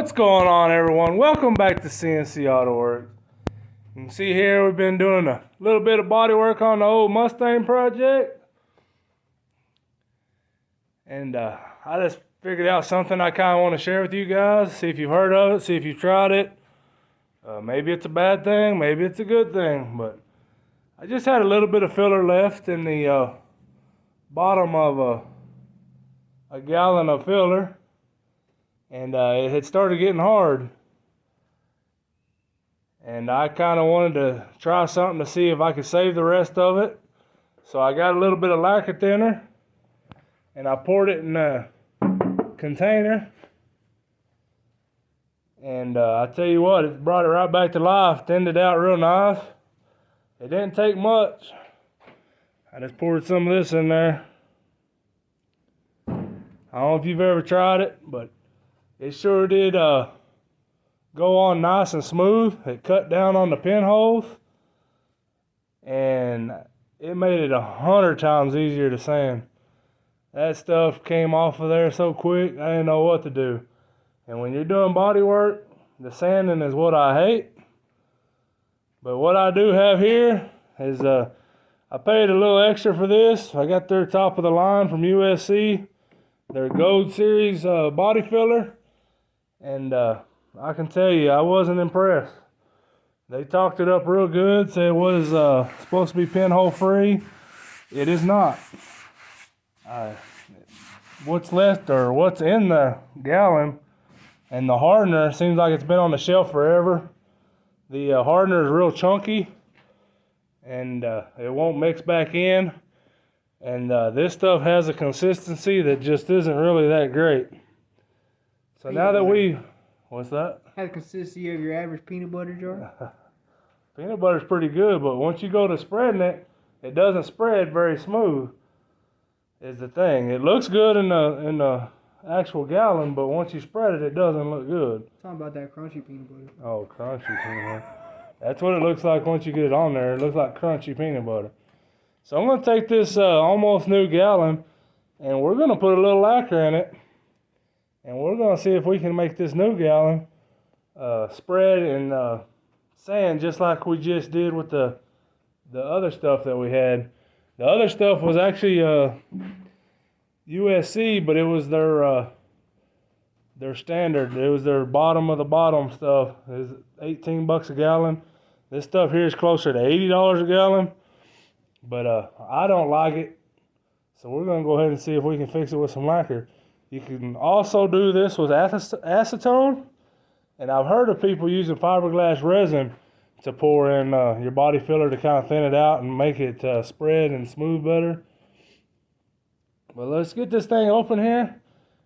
What's going on, everyone? Welcome back to CNC Auto Works. You can see here we've been doing a little bit of body work on the old Mustang project. And I just figured out something I kind of want to share with you guys. See if you've heard of it, see if you've tried it. Maybe it's a bad thing, maybe it's a good thing. But I just had a little bit of filler left in the bottom of a gallon of filler. And it had started getting hard. And I kind of wanted to try something to see if I could save the rest of it. So I got a little bit of lacquer thinner. And I poured it in a container. And I tell you what, it brought it right back to life. Thinned it out real nice. It didn't take much. I just poured some of this in there. I don't know if you've ever tried it, but it sure did go on nice and smooth. It cut down on the pinholes, and it made it 100 times easier to sand. That stuff came off of there so quick, I didn't know what to do. And when you're doing body work, the sanding is what I hate. But what I do have here is I paid a little extra for this. I got their top of the line from USC, their Gold Series body filler. And I can tell you, I wasn't impressed. They talked it up real good, said it was supposed to be pinhole free. It is not. What's left, or what's in the gallon, and the hardener seems like it's been on the shelf forever. The hardener is real chunky, and it won't mix back in. And this stuff has a consistency that just isn't really that great. So now that what's that? Has the consistency of your average peanut butter jar? Peanut butter's pretty good, but once you go to spreading it, it doesn't spread very smooth, is the thing. It looks good in the actual gallon, but once you spread it, it doesn't look good. Talking about that crunchy peanut butter. Oh, crunchy peanut butter. That's what it looks like once you get it on there. It looks like crunchy peanut butter. So I'm going to take this almost new gallon, and we're going to put a little lacquer in it. And we're going to see if we can make this new gallon spread and sand just like we just did with the other stuff that we had. The other stuff was actually USC, but it was their standard. It was their bottom of the bottom stuff. It was $18 a gallon. This stuff here is closer to $80 a gallon. But I don't like it. So we're going to go ahead and see if we can fix it with some lacquer. You can also do this with acetone, and I've heard of people using fiberglass resin to pour in your body filler to kind of thin it out and make it spread and smooth better. But let's get this thing open here,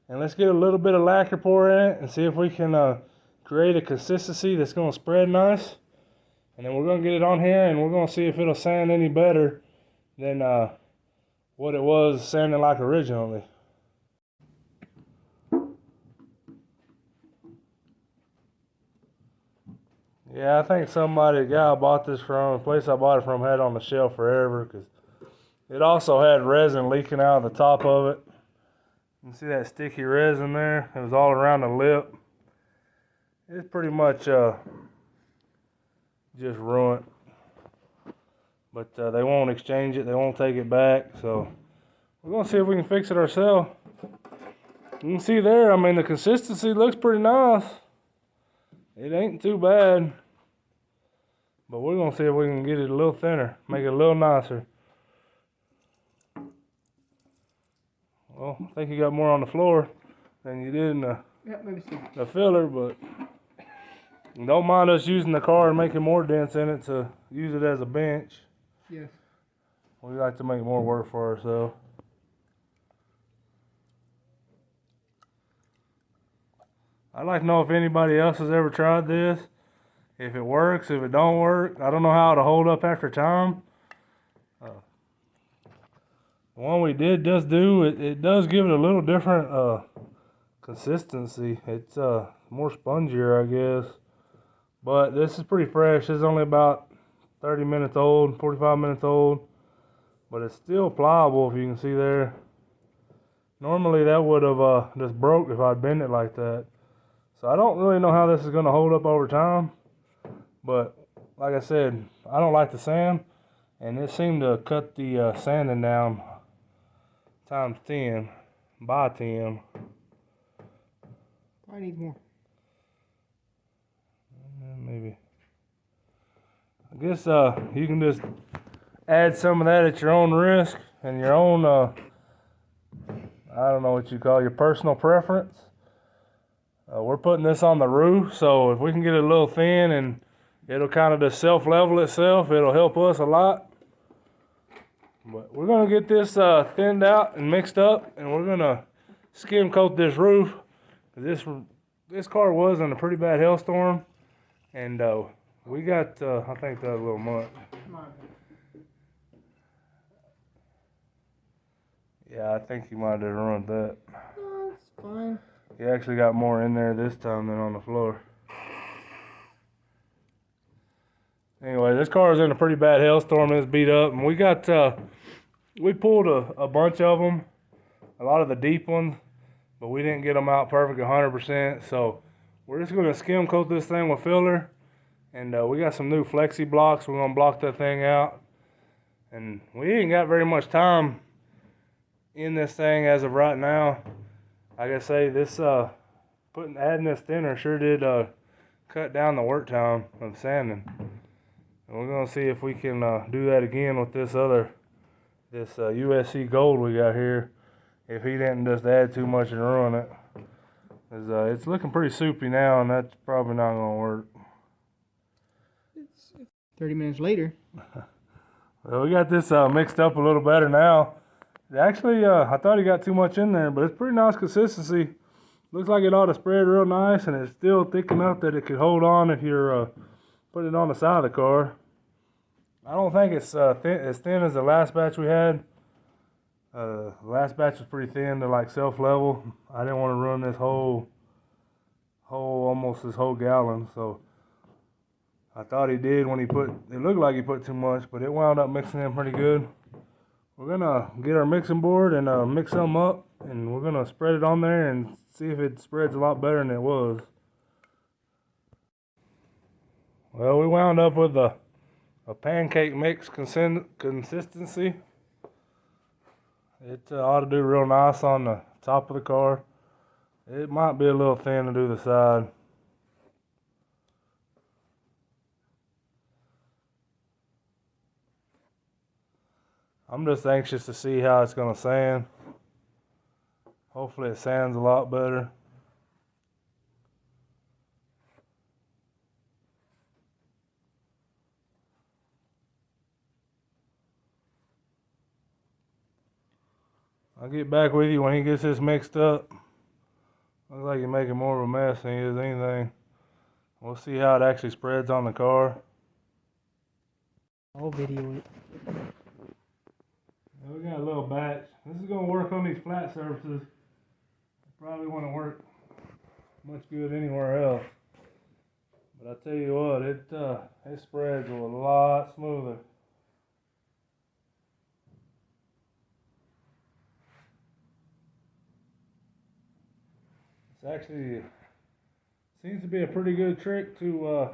and let's get a little bit of lacquer pour in it and see if we can create a consistency that's going to spread nice. And then we're going to get it on here, and we're going to see if it'll sand any better than what it was sanding like originally. Yeah, I think the guy I bought this from, the place I bought it from, had it on the shelf forever, because it also had resin leaking out of the top of it. You can see that sticky resin there. It was all around the lip. It's pretty much just ruined. But they won't exchange it. They won't take it back. So we're going to see if we can fix it ourselves. You can see there, I mean, the consistency looks pretty nice. It ain't too bad. But we're going to see if we can get it a little thinner, make it a little nicer. Well, I think you got more on the floor than you did in the filler, but don't mind us using the car and making more dents in it to use it as a bench. Yes. We like to make more work for ourselves. I'd like to know if anybody else has ever tried this. If it works, if it don't work. I don't know how it'll hold up after time. The one we did does do, it does give it a little different consistency. It's more spongier, I guess. But this is pretty fresh. It's only about 30 minutes old, 45 minutes old. But it's still pliable, if you can see there. Normally that would have just broke if I'd bent it like that. So I don't really know how this is going to hold up over time. But like I said, I don't like the sand. And it seemed to cut the sanding down times 10 by 10. I need more. Maybe. I guess you can just add some of that at your own risk and your own, I don't know what you call your personal preference. We're putting this on the roof, so if we can get it a little thin and it'll kind of just self-level itself, it'll help us a lot. But we're going to get this thinned out and mixed up, and we're going to skim coat this roof. This car was in a pretty bad hailstorm, and we got, I think that little mud. Yeah, I think you might have ruined that. No, it's fine. You actually got more in there this time than on the floor. Anyway, this car is in a pretty bad hailstorm. It's beat up, and we got, we pulled a bunch of them, a lot of the deep ones, but we didn't get them out perfect 100%. So we're just going to skim coat this thing with filler, and we got some new flexi blocks. We're going to block that thing out, and we ain't got very much time in this thing as of right now. Like I say, this adding this thinner sure did cut down the work time of sanding. And we're gonna see if we can do that again with this USC gold we got here. If he didn't just add too much and ruin it, 'cause it's looking pretty soupy now, and that's probably not gonna work. It's 30 minutes later. Well, we got this mixed up a little better now. Actually, I thought he got too much in there, but it's pretty nice consistency. Looks like it ought to spread real nice, and it's still thick enough that it could hold on if you're putting it on the side of the car. I don't think it's as thin as the last batch we had. The last batch was pretty thin to like self-level. I didn't want to run this almost this whole gallon, so I thought he did when it looked like he put too much, but it wound up mixing in pretty good. We're gonna get our mixing board and mix some up, and we're gonna spread it on there and see if it spreads a lot better than it was. Well, we wound up with a pancake mix consistency. It ought to do real nice on the top of the car. It might be a little thin to do the side. I'm just anxious to see how it's going to sand. Hopefully it sands a lot better. I'll get back with you when he gets this mixed up. Looks like he's making more of a mess than he is anything. We'll see how it actually spreads on the car. I'll video it. We got a little batch. This is going to work on these flat surfaces. Probably won't work much good anywhere else. But I tell you what, it spreads a lot smoother. It's actually seems to be a pretty good trick to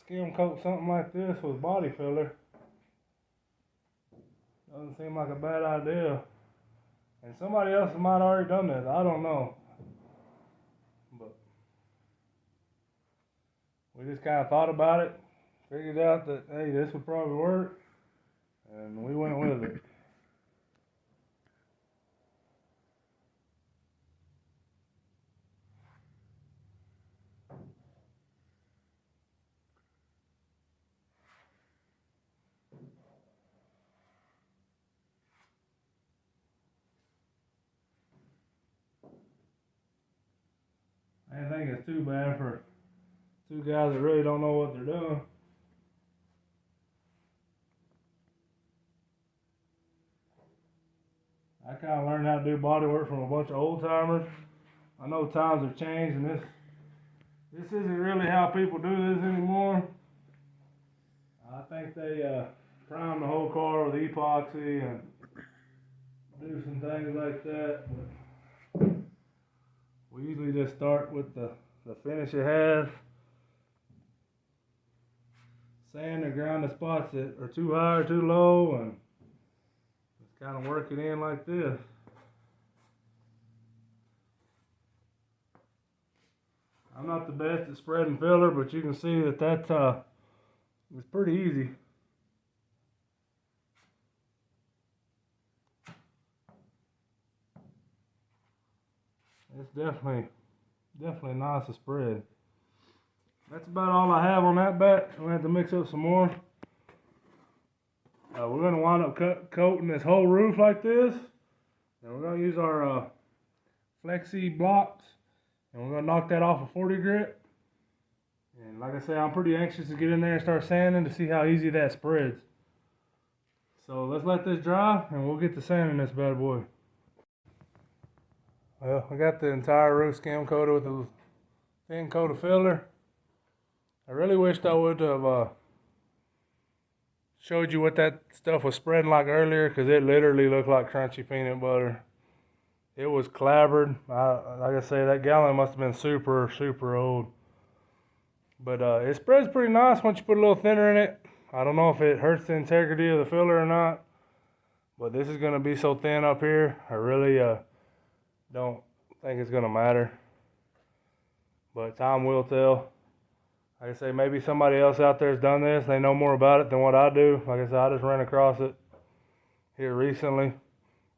skim coat something like this with body filler. Doesn't seem like a bad idea. And somebody else might have already done this. I don't know. But we just kind of thought about it, figured out that, hey, this would probably work, and we went with it. I didn't think it's too bad for two guys that really don't know what they're doing. I kind of learned how to do body work from a bunch of old timers. I know times have changed, and this isn't really how people do this anymore. I think they prime the whole car with epoxy and do some things like that. But we usually just start with the the finish it has. Sand and grind the spots that are too high or too low, and just kind of work it in like this. I'm not the best at spreading filler, but you can see that it's pretty easy. It's definitely nice to spread. That's about all I have on that batch. I'm gonna have to mix up some more. We're gonna wind up coating this whole roof like this, and we're gonna use our flexi blocks, and we're gonna knock that off a 40 grit. And like I said, I'm pretty anxious to get in there and start sanding to see how easy that spreads. So let's let this dry, and we'll get to sanding this bad boy. Well, I got the entire roof skim coated with a thin coat of filler. I really wished I would have showed you what that stuff was spreading like earlier, because it literally looked like crunchy peanut butter. It was clabbered. Like I say, that gallon must have been super, super old. But it spreads pretty nice once you put a little thinner in it. I don't know if it hurts the integrity of the filler or not, but this is going to be so thin up here, I really don't think it's going to matter. But time will tell. Like I say, maybe somebody else out there has done this. They know more about it than what I do. Like I said, I just ran across it here recently.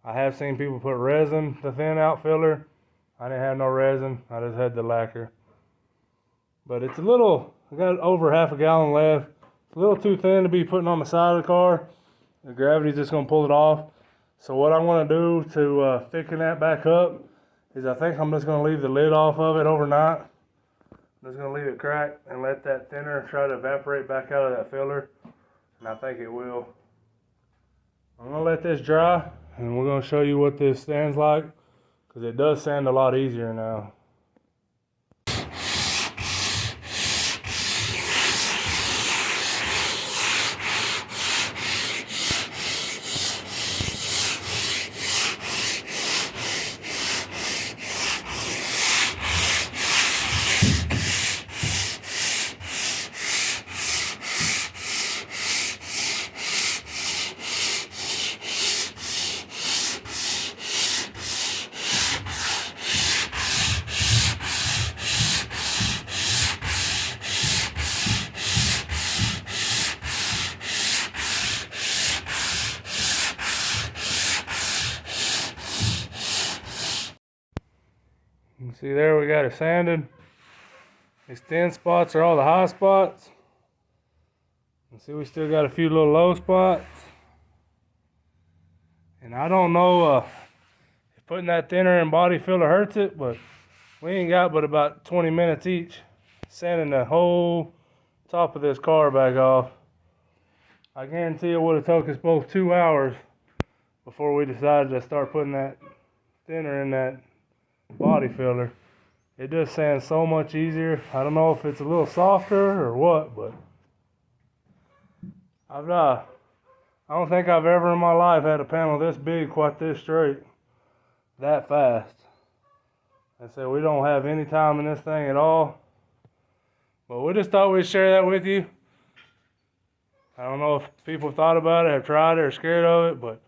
I have seen people put resin to thin out filler. I didn't have no resin. I just had the lacquer. But it's a little, I got over half a gallon left. It's a little too thin to be putting on the side of the car. The gravity's just going to pull it off. So what I'm going to do to thicken that back up is I think I'm just going to leave the lid off of it overnight. I'm just going to leave it cracked and let that thinner try to evaporate back out of that filler. And I think it will. I'm going to let this dry, and we're going to show you what this sands like, because it does sand a lot easier now. You can see there we got it sanded. These thin spots are all the high spots. You see we still got a few little low spots. And I don't know if putting that thinner in body filler hurts it, but we ain't got but about 20 minutes each sanding the whole top of this car back off. I guarantee it would have took us both 2 hours before we decided to start putting that thinner in that body filler. It just sands so much easier. I don't know if it's a little softer or what, but I don't think I've ever in my life had a panel this big quite this straight that fast. I said we don't have any time in this thing at all, but we just thought we'd share that with you. I don't know if people thought about it, have tried it, or scared of it, but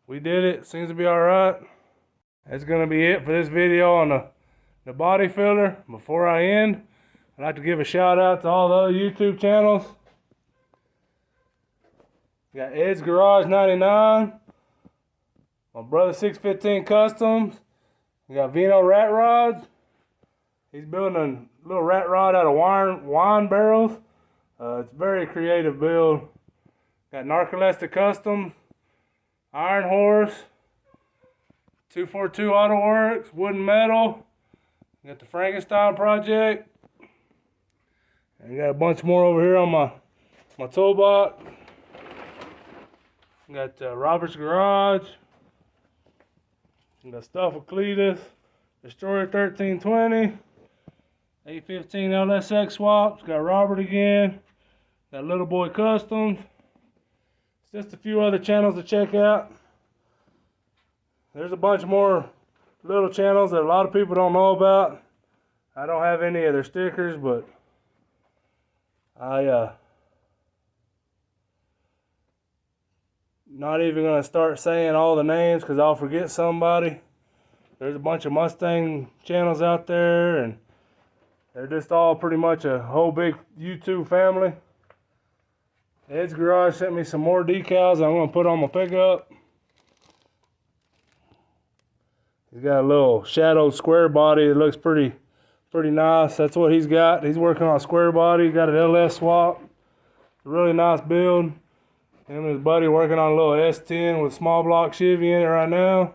we did it. It seems to be all right. That's going to be it for this video on the body filler. Before I end, I'd like to give a shout out to all the other YouTube channels. We got Ed's Garage 99, my brother 615 Customs. We got Vino Rat Rods. He's building a little rat rod out of wine barrels. It's a very creative build. Got Narcoleptic Customs, Iron Horse, 242 Auto Works, Wood and Metal. We got the Frankenstein Project. And we got a bunch more over here on my toolbox. We got Robert's Garage. We got stuff with Cletus, Destroyer 1320, 815 LSX swaps. Got Robert again. Got Little Boy Customs. Just a few other channels to check out. There's a bunch more little channels that a lot of people don't know about. I don't have any of their stickers, but not even gonna start saying all the names because I'll forget somebody. There's a bunch of Mustang channels out there, and they're just all pretty much a whole big YouTube family. Ed's Garage sent me some more decals I'm gonna put on my pickup. He's got a little shadowed square body that looks pretty nice. That's what he's got. He's working on a square body. He got an LS swap. A really nice build. Him and his buddy working on a little S10 with small block Chevy in it right now.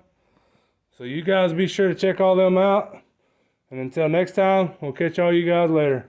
So you guys be sure to check all them out. And until next time, we'll catch all you guys later.